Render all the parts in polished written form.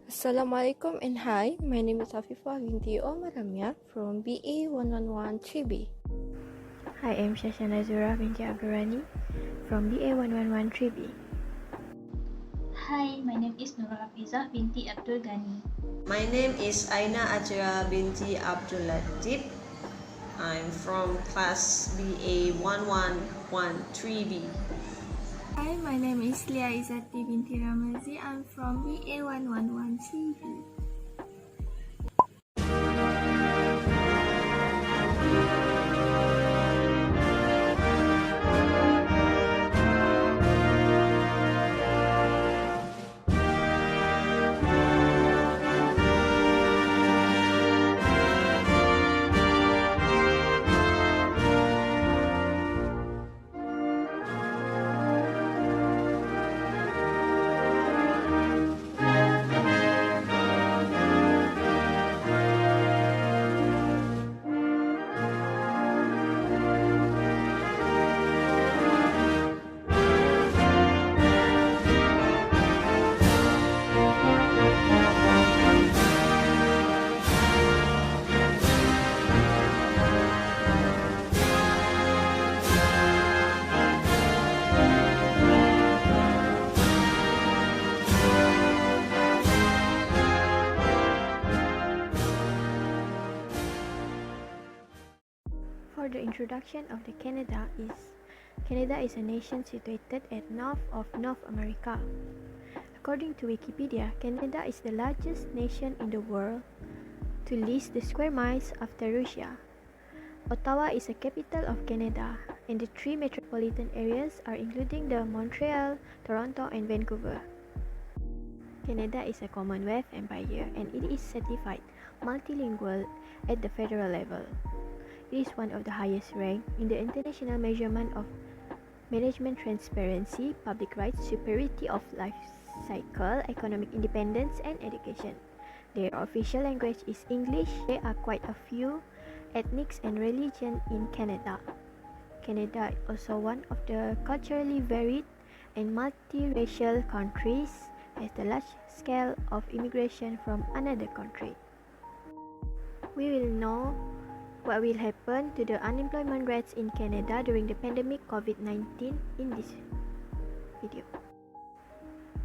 Assalamualaikum and hi, my name is Afifah binti Omar Ramya from BA111 3B. Hi, I'm Shashana Zura binti Abdurrani from BA111 3B. Hi, my name is Nurul Hafizah binti Abdul Ghani. My name is Aina Ajra binti Abdul Latif. I'm from class BA1113B. Hi, my name is Lia Izzati binti Ramazi. I'm from BA1113B. For the introduction of the Canada is a nation situated at north of North America. According to Wikipedia, Canada is the largest nation in the world to list the square miles after Russia. Ottawa is the capital of Canada, and the three metropolitan areas are including the Montreal, Toronto, and Vancouver. Canada is a Commonwealth empire and it is certified multilingual at the federal level. It is one of the highest ranked in the international measurement of management transparency, public rights, superiority of life cycle, economic independence, and education. Their official language is English. There are quite a few ethnics and religions in Canada. Canada is also one of the culturally varied and multiracial countries, has the large scale of immigration from another country. We will know what will happen to the unemployment rates in Canada during the pandemic COVID-19 in this video.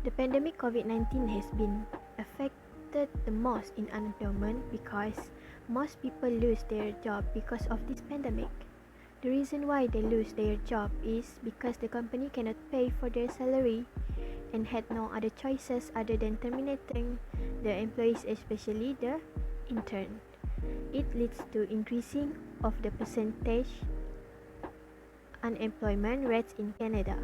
The pandemic COVID-19 has been affected the most in unemployment because most people lose their job because of this pandemic. The reason why they lose their job is because the company cannot pay for their salary and had no other choices other than terminating the employees, especially the intern. It leads to increasing of the percentage unemployment rates in Canada.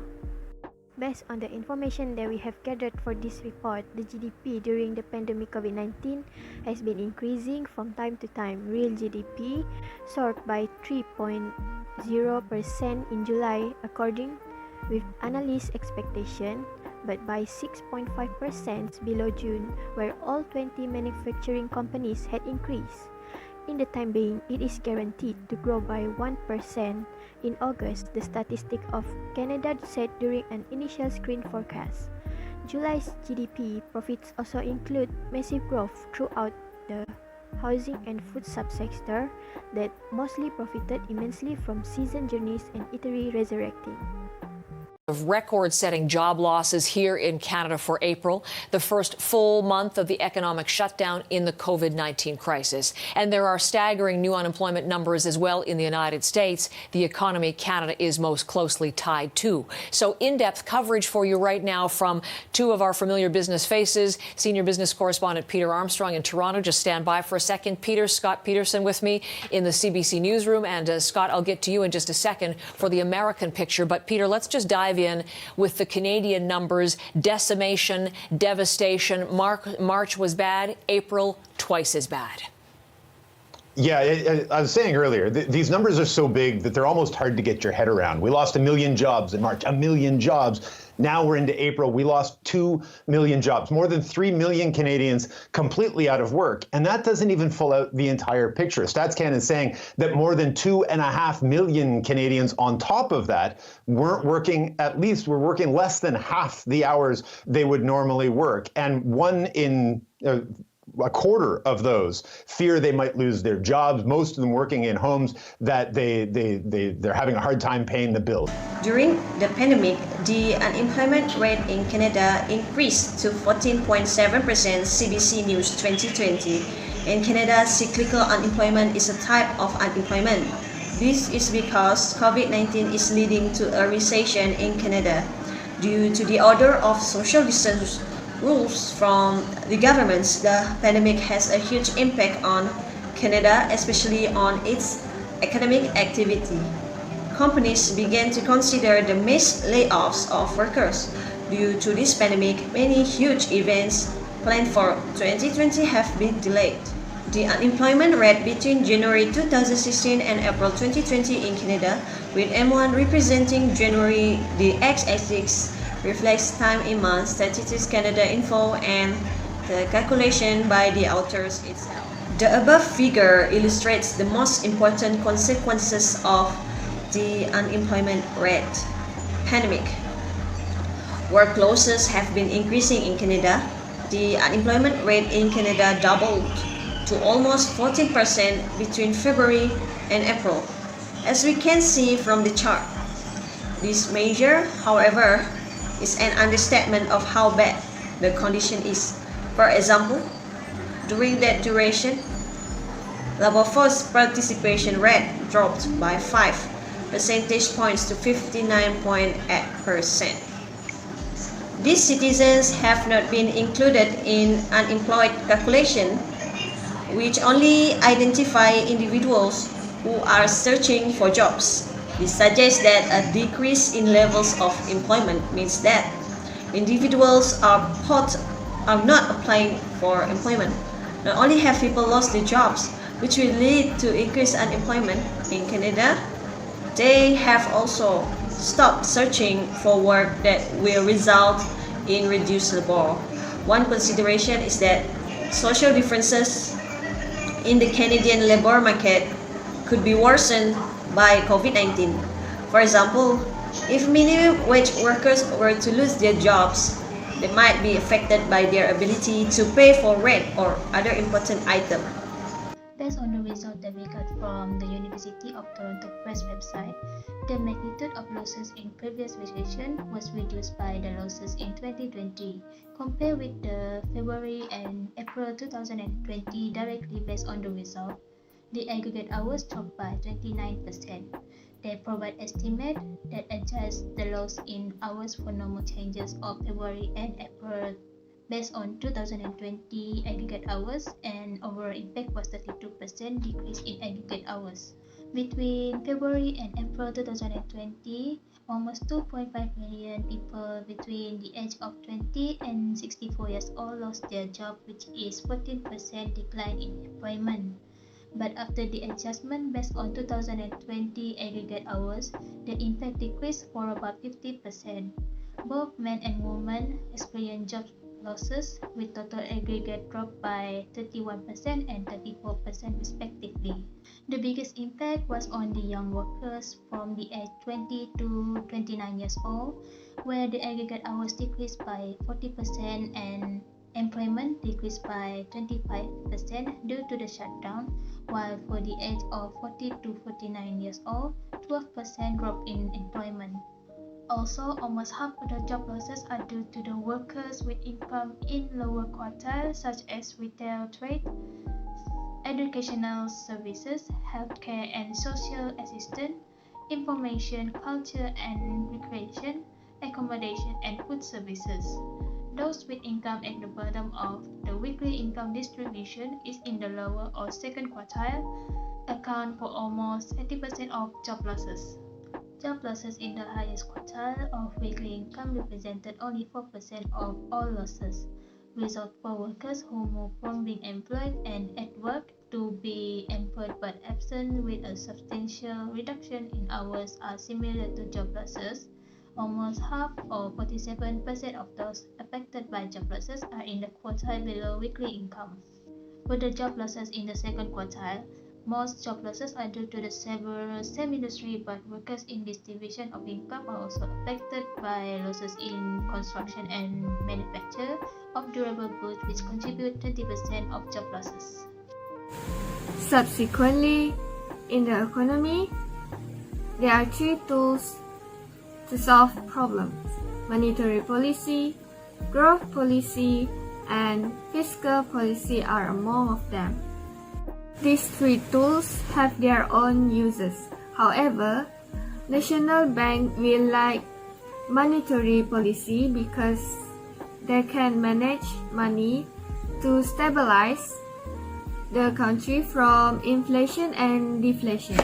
Based on the information that we have gathered for this report, the GDP during the pandemic COVID-19 has been increasing from time to time. Real GDP soared by 3.0% in July according with analyst expectation, but by 6.5% below June, where all 20 manufacturing companies had increased. In the time being, it is guaranteed to grow by 1% in August, the Statistic of Canada said during an initial screen forecast. July's GDP profits also include massive growth throughout the housing and food subsector that mostly profited immensely from season journeys and eatery resurrecting. Of record-setting job losses here in Canada for April, the first full month of the economic shutdown in the COVID-19 crisis. And there are staggering new unemployment numbers as well in the United States, the economy Canada is most closely tied to. So in-depth coverage for you right now from two of our familiar business faces, senior business correspondent Peter Armstrong in Toronto. Just stand by for a second. Peter, Scott Peterson with me in the CBC newsroom. And Scott, I'll get to you in just a second for the American picture. But Peter, let's just dive in with the Canadian numbers. Decimation, devastation. March was bad. April, twice as bad. Yeah, I was saying earlier, these numbers are so big that they're almost hard to get your head around. We lost 1 million jobs in March, 1 million jobs. Now we're into April, we lost 2 million jobs, more than 3 million Canadians completely out of work. And that doesn't even fill out the entire picture. StatsCan is saying that more than 2.5 million Canadians on top of that weren't working, at least were working less than half the hours they would normally work. And one in a quarter of those fear they might lose their jobs, most of them working in homes that they're having a hard time paying the bills. During the pandemic, the unemployment rate in Canada increased to 14.7%, CBC News 2020. In Canada, cyclical unemployment is a type of unemployment. This is because COVID-19 is leading to a recession in Canada. Due to the order of social distance rules from the governments, the pandemic has a huge impact on Canada, especially on its economic activity. Companies began to consider the mass layoffs of workers. Due to this pandemic, many huge events planned for 2020 have been delayed. The unemployment rate between January 2016 and April 2020 in Canada, with M1 representing January, the x-axis reflects time in months, Statistics Canada info, and the calculation by the authors itself. The above figure illustrates the most important consequences of the unemployment rate. Pandemic. Work losses have been increasing in Canada. The unemployment rate in Canada doubled to almost 14% between February and April, as we can see from the chart. This measure, however, is an understatement of how bad the condition is. For example, during that duration, labor force participation rate dropped by 5 percentage points to 59.8%. These citizens have not been included in unemployed calculation, which only identify individuals who are searching for jobs. This suggests that a decrease in levels of employment means that individuals are not applying for employment. Not only have people lost their jobs, which will lead to increased unemployment in Canada, they have also stopped searching for work that will result in reduced labor. One consideration is that social differences in the Canadian labor market could be worsened by COVID-19. For example, if minimum wage workers were to lose their jobs, they might be affected by their ability to pay for rent or other important items. Based on the result that we got from the University of Toronto Press website, the magnitude of losses in previous recession was reduced by the losses in 2020, compared with the February and April 2020 directly based on the result. The aggregate hours dropped by 29%. They provide estimate that adjust the loss in hours for normal changes of February and April based on 2020 aggregate hours, and overall impact was 32% decrease in aggregate hours. Between February and April 2020, almost 2.5 million people between the age of 20 and 64 years old lost their job, which is 14% decline in employment. But after the adjustment based on 2020 aggregate hours, the impact decreased for about 50%. Both men and women experienced job losses, with total aggregate drop by 31% and 34% respectively. The biggest impact was on the young workers from the age 20 to 29 years old, where the aggregate hours decreased by 40% and employment decreased by 25% due to the shutdown, while for the age of 40 to 49 years old, 12% drop in employment. Also, almost half of the job losses are due to the workers with income in lower quartile, such as retail trade, educational services, healthcare and social assistance, information, culture and recreation, accommodation and food services. Those with income at the bottom of the weekly income distribution is in the lower or second quartile, account for almost 80% of job losses. Job losses in the highest quartile of weekly income represented only 4% of all losses. Results for workers who move from being employed and at work to be employed but absent with a substantial reduction in hours are similar to job losses. Almost half, or 47% of those affected by job losses, are in the quartile below weekly income. For the job losses in the second quartile, Most job losses are due to the several semi-industry, but workers in this division of income are also affected by losses in construction and manufacture of durable goods, which contribute 20% of job losses. Subsequently, in the economy, there are three tools to solve problems: monetary policy, growth policy, and fiscal policy are among of them. These three tools have their own uses. However, National Bank will like monetary policy because they can manage money to stabilize the country from inflation and deflation.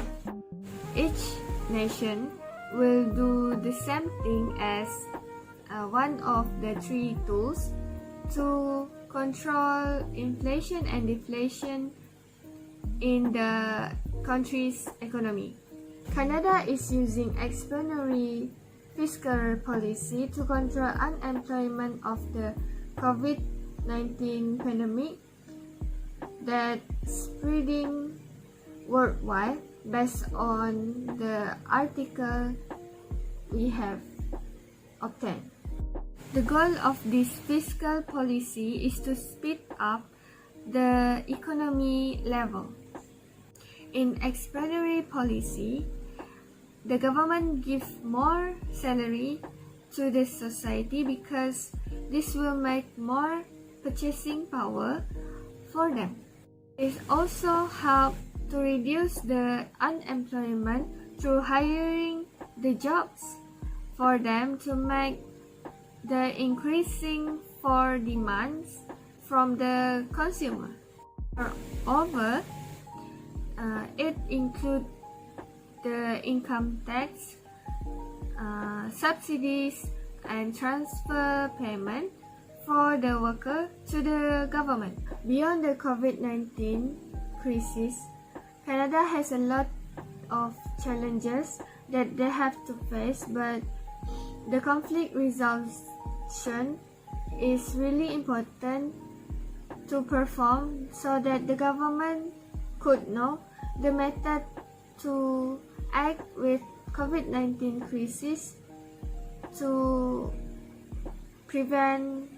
Each nation will do the same thing as one of the three tools to control inflation and deflation in the country's economy. Canada is using expansionary fiscal policy to control unemployment of the COVID-19 pandemic that spreading worldwide based on the article we have obtained. The goal of this fiscal policy is to speed up the economy level. In expansionary policy, the government gives more salary to the society because this will make more purchasing power for them. It also helps to reduce the unemployment through hiring the jobs for them to make the increasing for demands from the consumer. Moreover, it includes the income tax, subsidies, and transfer payment for the worker to the government. Beyond the COVID-19 crisis, Canada has a lot of challenges that they have to face, but the conflict resolution is really important to perform so that the government could know the method to act with COVID-19 crisis to prevent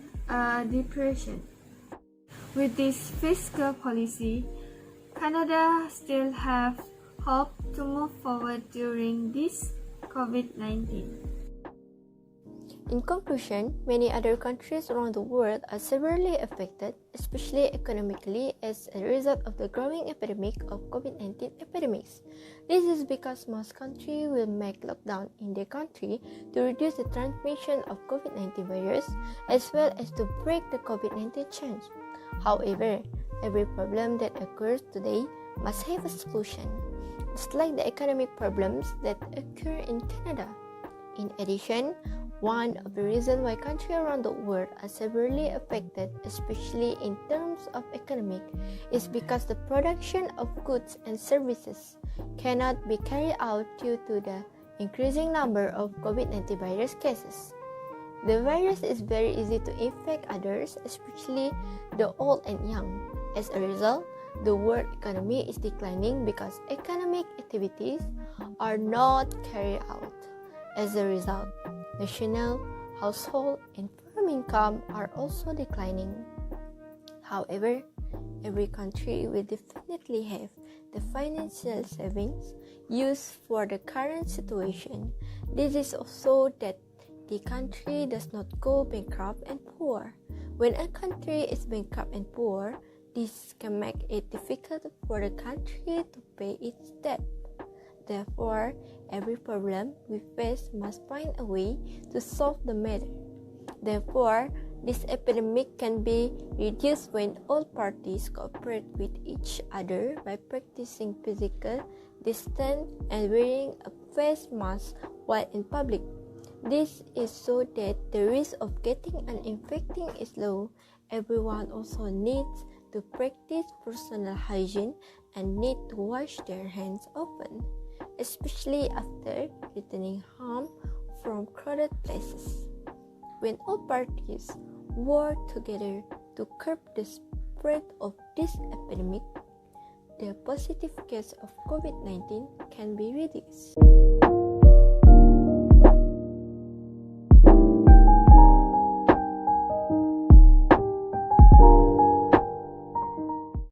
depression. With this fiscal policy, Canada still have hope to move forward during this COVID-19. In conclusion, many other countries around the world are severely affected, especially economically, as a result of the growing epidemic of COVID-19 epidemics. This is because most countries will make lockdown in their country to reduce the transmission of COVID-19 virus, as well as to break the COVID-19 chain. However, every problem that occurs today must have a solution, just like the economic problems that occur in Canada. In addition, one of the reasons why countries around the world are severely affected, especially in terms of economic, is because the production of goods and services cannot be carried out due to the increasing number of COVID-19 virus cases. The virus is very easy to infect others, especially the old and young. As a result, the world economy is declining because economic activities are not carried out. As a result, national, household, and farm income are also declining. However, every country will definitely have the financial savings used for the current situation. This is also that the country does not go bankrupt and poor. When a country is bankrupt and poor, this can make it difficult for the country to pay its debt. Therefore, every problem we face must find a way to solve the matter. Therefore, this epidemic can be reduced when all parties cooperate with each other by practicing physical distance and wearing a face mask while in public. This is so that the risk of getting an infection is low. Everyone also needs to practice personal hygiene and need to wash their hands often, especially after returning home from crowded places. When all parties work together to curb the spread of this epidemic, the positive case of COVID-19 can be reduced.